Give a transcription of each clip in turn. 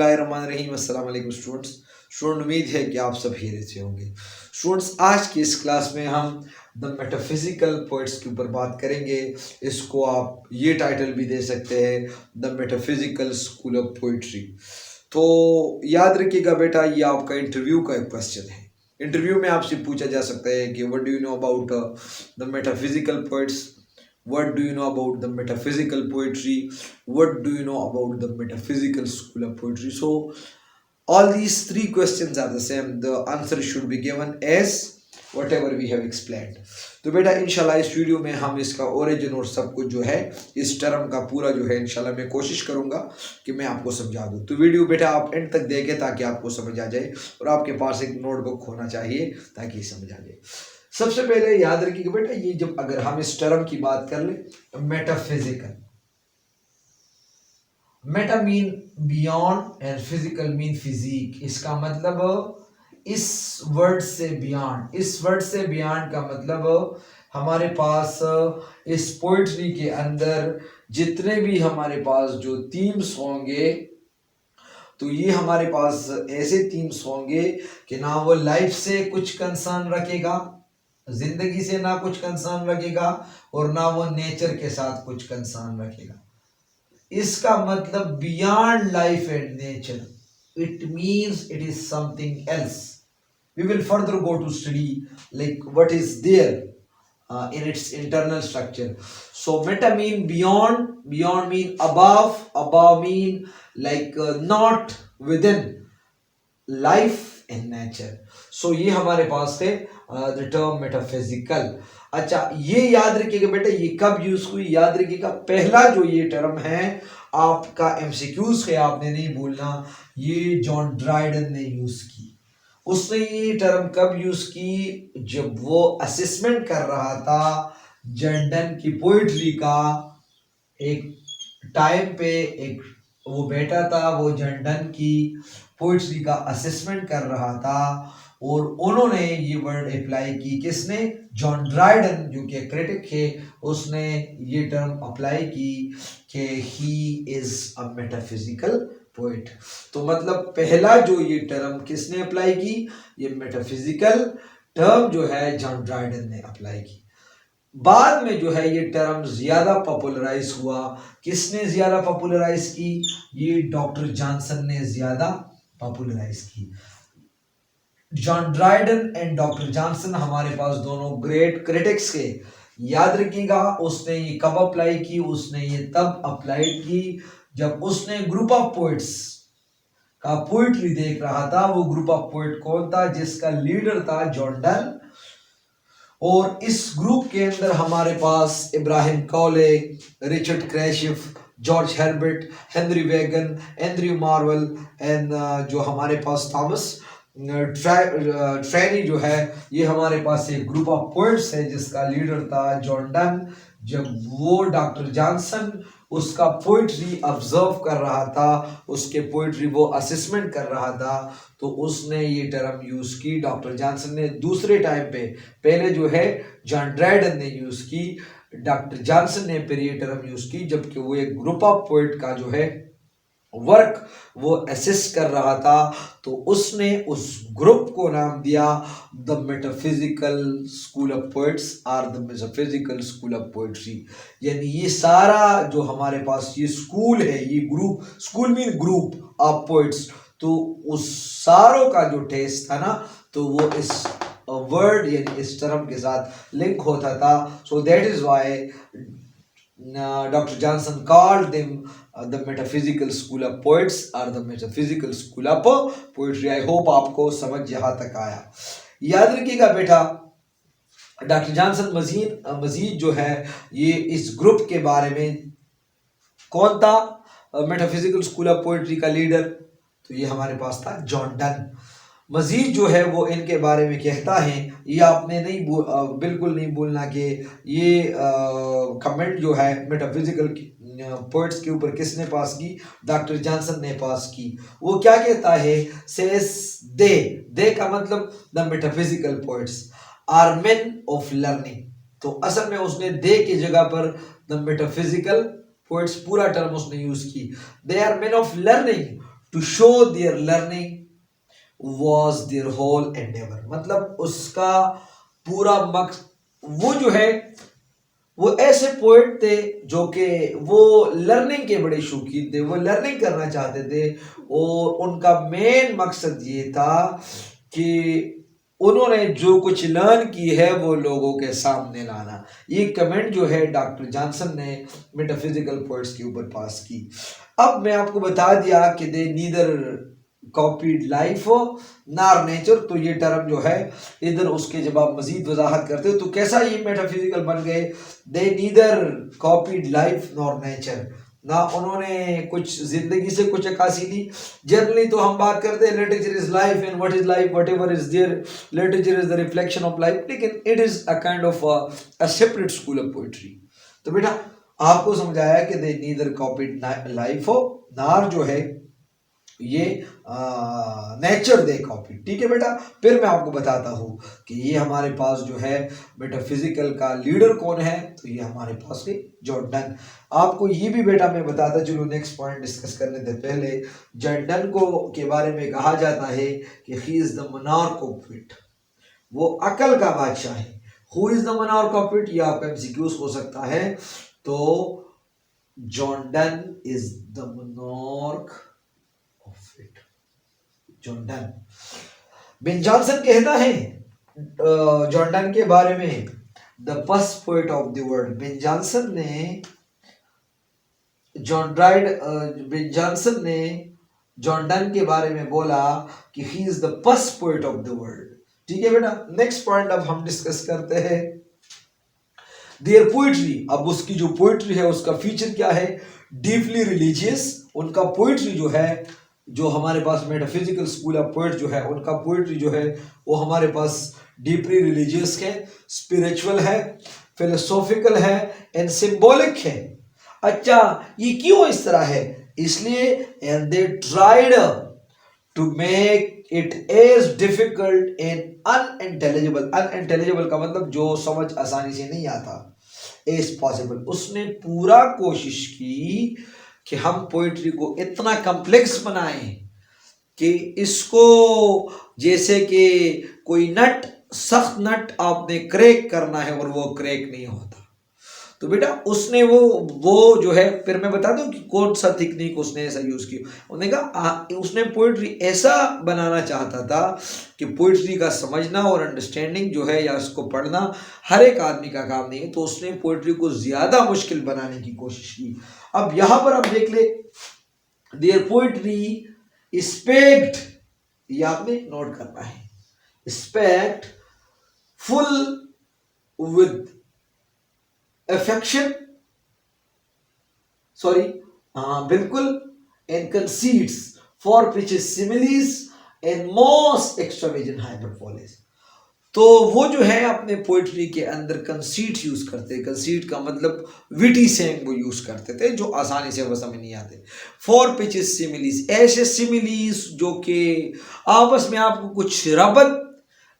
बिस्मिल्लाहिर्रहमानिर्रहीम। अस्सलाम वालेकुम स्टूडेंट्स। उम्मीद है कि आप सब खैरियत से होंगे। स्टूडेंट्स, आज की इस क्लास में हम द मेटाफिजिकल पोइट्स के ऊपर बात करेंगे। इसको आप ये टाइटल भी दे सकते हैं, the metaphysical school of poetry. तो याद रखिएगा बेटा, ये आपका इंटरव्यू का एक क्वेश्चन है। इंटरव्यू में आपसे पूछा जा सकता है कि what do you know about the metaphysical poets, what do you know about the metaphysical poetry, what do you know about the metaphysical school of poetry. So all these three questions are the same, the answer should be given as whatever we have explained. तो बेटा इंशाल्लाह इस video में हम इसका origin और सब कुछ जो है इस टर्म का पूरा जो है इंशाल्लाह मैं कोशिश करूंगा कि मैं आपको समझा दूं। तो वीडियो बेटा आप एंड तक देखें ताकि आपको समझ आ जाए, और आपके पास एक नोटबुक होना चाहिए ताकि समझ आ जाए। सबसे पहले याद रखिएगा बेटा, ये जब अगर हम इस टर्म की बात कर ले, metaphysical, meta mean beyond and physical mean physic. इसका मतलब इस वर्ड से बियॉन्ड, इस वर्ड से बियॉन्ड का मतलब हमारे पास इस पोइट्री के अंदर जितने भी हमारे पास जो थीम्स होंगे, तो ये हमारे पास ऐसे थीम्स होंगे कि ना वो लाइफ से कुछ कंसर्न रखेगा, जिंदगी से ना कुछ कंसर्न रखेगा, और ना वो नेचर के साथ कुछ कंसर्न रखेगा। इसका मतलब beyond life and nature, it means it is something else. We will further go to study like what is there in its internal structure. So meta mean beyond, beyond mean above, above mean like not within life and nature. So ये हमारे पास थे the term metaphysical. अच्छा, ये याद रखिएगा बेटा, ये कब यूज हुई याद रखिएगा। पहला जो ये टर्म है आपका एमसीक्यूज है, आपने नहीं भूलना, ये जॉन ड्राइडन ने यूज की। उसने ये टर्म कब यूज की? जब वो असेसमेंट कर रहा था जर्डन की पोइट्री का। एक टाइम पे एक वो बैठा था, वो जर्डन की पोइट्री का असेसमेंट कर रहा था, और उन्होंने ये वर्ड अप्लाई की। किसने? जॉन ड्राइडन, जो कि क्रिटिक है, उसने ये टर्म अप्लाई की कि he is a metaphysical poet. तो मतलब पहला जो ये टर्म किसने अप्लाई की? ये मेटाफिजिकल टर्म जो है जॉन ड्राइडन ने अप्लाई की। बाद में जो है ये टर्म ज्यादा पॉपुलराइज हुआ। किसने ज्यादा पॉपुलराइज की? ये डॉक्टर जॉनसन ने ज्यादा पॉपुलराइज की। John Dryden and doctor Johnson हमारे पास दोनों ग्रेट क्रिटिक्स के। याद रखिएगा, उसने ये कब अप्लाई की? उसने ये तब अप्लाई की जब उसने ग्रुप ऑफ पोइट्स का पोइट्री देख रहा था। वो ग्रुप ऑफ पोइट कौन था? जिसका लीडर था जॉर्डन। और इस ग्रुप के अंदर हमारे पास Abraham Cowley, Richard Crashaw, George Herbert, Henry Vaughan, Andrew Marvell and जो हमारे पास थॉमस ट्रेनी जो है, ये हमारे पास एक ग्रुप ऑफ पोइट्स है जिसका लीडर था जॉर्डन। जब वो डॉक्टर जॉनसन उसका पोइट्री ऑब्जर्व कर रहा था, उसके पोइट्री वो असेसमेंट कर रहा था, तो उसने ये टर्म यूज की डॉक्टर जॉनसन ने दूसरे टाइम पे। पहले जो है जॉन ड्राइडन ने यूज की, डॉक्टर जॉनसन ने फिर ये टर्म यूज की, जबकि वो एक ग्रुप ऑफ पोइट का जो है वर्क वो असिस्ट कर रहा था। तो उसने उस ग्रुप को नाम दिया the metaphysical school of poets और the metaphysical school of poetry. यानी ये सारा जो हमारे पास ये स्कूल है, ये group, school mean group of poets, तो उस सारों का जो टेस्ट था ना, तो वो इस वर्ड यानी इस टर्म के साथ लिंक होता था। So that is why Dr. Johnson called them the metaphysical school of poets or the metaphysical school of poetry. I hope आपको समझ यहाँ तक आया। याद रखिएगा बेटा, डॉक्टर जॉनसन मजीद जो है ये इस ग्रुप के बारे में, कौन था मेटाफिजिकल स्कूल ऑफ पोएट्री का लीडर? तो ये हमारे पास था जॉर्डन। मजीद जो है वो इनके बारे में कहता है, ये आपने नहीं बिल्कुल नहीं भूलना कि ये कमेंट जो है मेटाफिजिकल पोइट्स के ऊपर किसने पास की? डॉक्टर जॉनसन ने पास की। वो क्या कहता है? सेस दे का मतलब the metaphysical poets are men of learning. तो असल में उसने दे की जगह पर द मेटाफिजिकल पोइट्स पूरा टर्म उसने यूज की। They are men of learning to show their learning was their whole endeavour, मतलब उसका पूरा मकसद वो जो है वो ऐसे पोएट थे जो कि वो लर्निंग के बड़े शौकीन थे, वो लर्निंग करना चाहते थे और उनका मेन मकसद ये था कि उन्होंने जो कुछ लर्न की है वो लोगों के सामने लाना। ये कमेंट जो है डॉक्टर जॉनसन ने मेटाफिजिकल पोएट्स के ऊपर पास की। अब मैं आपको बता दिया कि दे नीदर कॉपीड लाइफ नार नेचर, तो ये टर्म जो है इधर उसके जब आप मजीद वजाहत करते हो तो कैसा ये मेटाफिजिकल बन गए, they neither copied life nor nature, ना उन्होंने कुछ जिंदगी से कुछ अक्कासी ली। जनरली तो हम बात करते हैं literature is life and what is life, whatever is there, literature is the reflection of life, लेकिन it is a kind of a separate school of poetry. तो बेटा आपको समझाया कि दे नीदर कॉपीड लाइफ हो, नार जो है ये नेचर दे कॉपी। ठीक है बेटा, फिर मैं आपको बताता हूँ कि ये हमारे पास जो है मेटाफिजिकल का लीडर कौन है, तो ये हमारे पास है जॉर्डन। आपको ये भी बेटा मैं बताता चलूँ, नेक्स्ट पॉइंट डिस्कस करने से पहले जॉर्डन को के बारे में कहा जाता है कि he is the monarch of wit, वो अकल का बादशाह है। Who is the monarch of wit, ये आपका एमसीक्यूज हो सकता है। तो John Donne is the monarch of it, John Donne. Ben Jonson कहता है जॉर्डन के बारे में the first poet of the world. Ben Jonson ने बेन जॉनसन ने जॉर्डन के बारे में बोला कि he is the first poet of the world. ठीक है बेटा, नेक्स्ट पॉइंट अब हम डिस्कस करते हैं देयर पोइट्री। अब उसकी जो पोइट्री है उसका फीचर क्या है, डीपली रिलीजियस। उनका पोइट्री जो है, जो हमारे पास मेटाफिजिकल स्कूल ऑफ पोएट जो है उनका पोइट्री जो है वो हमारे पास डीपली रिलीजियस है, स्पिरिचुअल है, फिलोसॉफिकल है एंड सिंबॉलिक है। अच्छा, ये क्यों इस तरह है, इसलिए and they tried to make it as difficult and unintelligible. Unintelligible का मतलब जो समझ आसानी से नहीं आता, एज पॉसिबल। उसने पूरा कोशिश की कि हम पोइट्री को इतना कम्प्लेक्स बनाएं कि इसको जैसे कि कोई नट, सख्त नट आपने क्रैक करना है और वो क्रैक नहीं होता। तो बेटा उसने वो जो है, फिर मैं बता दूं कि कौन सा टेक्निक उसने ऐसा यूज किया। उसने कहा उसने पोइट्री ऐसा बनाना चाहता था कि पोइट्री का समझना और अंडरस्टैंडिंग जो है या उसको पढ़ना हर एक आदमी का काम नहीं है, तो उसने पोइट्री को ज्यादा मुश्किल बनाने की कोशिश की। अब यहां पर आप देख ले, देयर पोइट्री स्पेक्ट, ये आपने नोट करना है, respectful with affection, sorry, बिल्कुल, and conceits for which is similes and most extravagant hyperboles। तो वो जो है अपने पोइट्री के अंदर कंसीट यूज करते, कंसीट का मतलब विटी सेंग वो यूज करते थे जो आसानी से वो समझ नहीं आते। फॉर पिचेस सिमिलीज, ऐसे सिमिलीज जो कि आपस में आपको कुछ रबत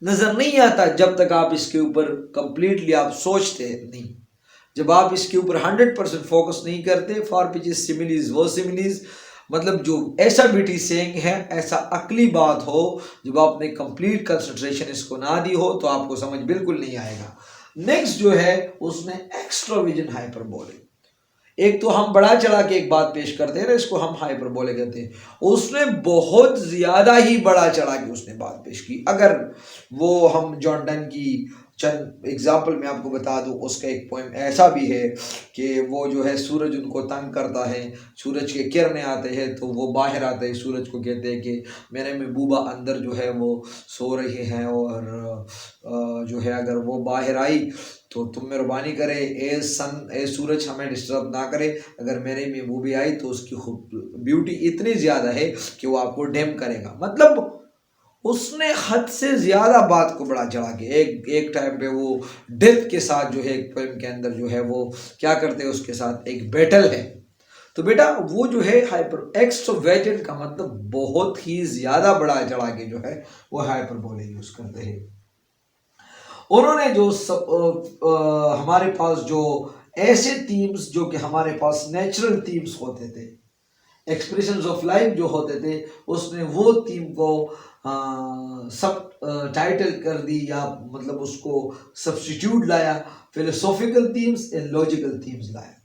नजर नहीं आता जब तक आप इसके ऊपर कंप्लीटली आप सोचते नहीं, जब आप इसके ऊपर 100% फोकस नहीं करते। फॉर पिचेस सिमिलीज, वो सिमिलीज मतलब जो ऐसा विटी सेइंग है, ऐसा अकली बात हो, जब आपने कंप्लीट कंसंट्रेशन इसको ना दी हो तो आपको समझ बिल्कुल नहीं आएगा। नेक्स्ट जो है उसने एक्स्ट्राविजन हाइपरबोले, एक तो हम बड़ा चढ़ा के एक बात पेश करते हैं ना, इसको हम हाइपरबोले कहते हैं। उसने बहुत ज्यादा ही बड़ा चढ़ा के उसने बात पेश की। अगर वो हम जॉर्डन की चंद एग्जाम्पल में आपको बता दूं, उसका एक पोएम ऐसा भी है कि वो जो है सूरज उनको तंग करता है, सूरज के किरणें आते हैं तो वो बाहर आते हैं, सूरज को कहते हैं कि मेरे महबूबा अंदर जो है वो सो रहे हैं और जो है अगर वो बाहर आई तो तुम मेहरबानी करे ए सन, ए सूरज हमें डिस्टर्ब ना करे, अगर मेरे महबूबी आई तो उसकी ब्यूटी इतनी ज़्यादा है कि वो आपको डैम करेगा। मतलब उसने हद से ज्यादा बात को बड़ा चढ़ा के एक टाइम पे वो डेथ के साथ जो है एक पोएम के अंदर जो है वो क्या करते हैं, उसके साथ एक बैटल है। तो बेटा वो जो है हाइपर एक्स्ट्रोवर्टेड का मतलब बहुत ही ज्यादा बड़ा चढ़ा के जो है वो हाइपरबोले यूज करते हैं। उन्होंने जो हमारे पास जो ऐसे थीम्स जो कि हमारे पास नेचुरल थीम्स होते थे, एक्सप्रेशंस ऑफ लाइफ जो होते थे उसने वो थीम को सब टाइटल कर दी, या मतलब उसको सब्स्टिट्यूट लाया, philosophical themes and logical themes लाया।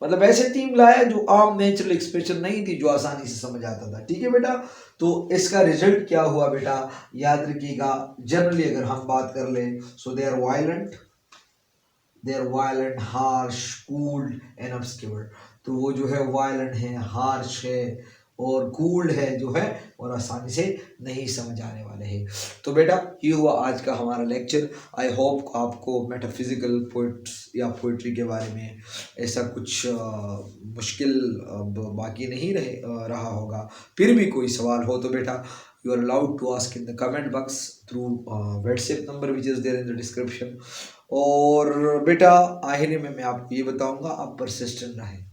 मतलब ऐसे थीम लाया जो आम नेचुरल एक्सप्रेशन नहीं थी, जो आसानी से समझ आता था। ठीक है बेटा, तो इसका रिजल्ट क्या हुआ बेटा, याद रखिएगा। जनरली अगर हम बात कर ले, so they are violent, harsh, cooled and obscure. तो वो जो है वायलेंट है, हार्श है और कूल्ड है जो है, और आसानी से नहीं समझ आने वाले हैं। तो बेटा ये हुआ आज का हमारा लेक्चर। आई होप आपको मेटाफिजिकल पोइट्स या पोइट्री के बारे में ऐसा कुछ मुश्किल बाकी नहीं रहा होगा। फिर भी कोई सवाल हो तो बेटा you are allowed to ask in the comment box through WhatsApp number which is there in the description। और बेटा आखिर में मैं आपको ये बताऊंगा, आप परसिस्टेंट रहें,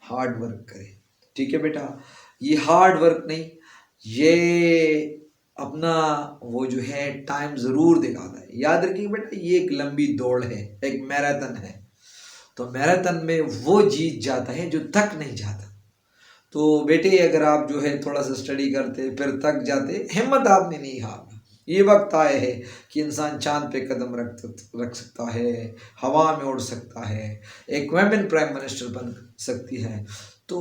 हार्ड वर्क करें। ठीक है बेटा, ये हार्ड वर्क नहीं, ये अपना वो जो है टाइम ज़रूर दिखाता है। याद रखिए बेटा, ये एक लंबी दौड़ है, एक मैराथन है। तो मैराथन में वो जीत जाता है जो थक नहीं जाता। तो बेटे अगर आप जो है थोड़ा सा स्टडी करते फिर थक जाते, हिम्मत आपने नहीं हारना। ये वक्त आया है कि इंसान चांद पे कदम रख सकता है, हवा में उड़ सकता है, एक वुमेन प्राइम मिनिस्टर बन सकती है। तो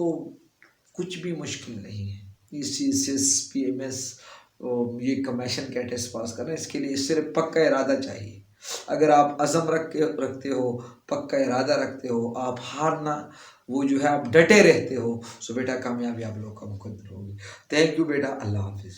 कुछ भी मुश्किल नहीं है। इस PMS ये कमीशन का टेस्ट पास करना, इसके लिए सिर्फ पक्का इरादा चाहिए। अगर आप अज़म रखते हो, पक्का इरादा रखते हो, आप हारना वो जो है आप डटे रहते हो, सो बेटा कामयाबी आप लोग का मुकद्दर होगी। थैंक यू बेटा, अल्लाह हाफिज़।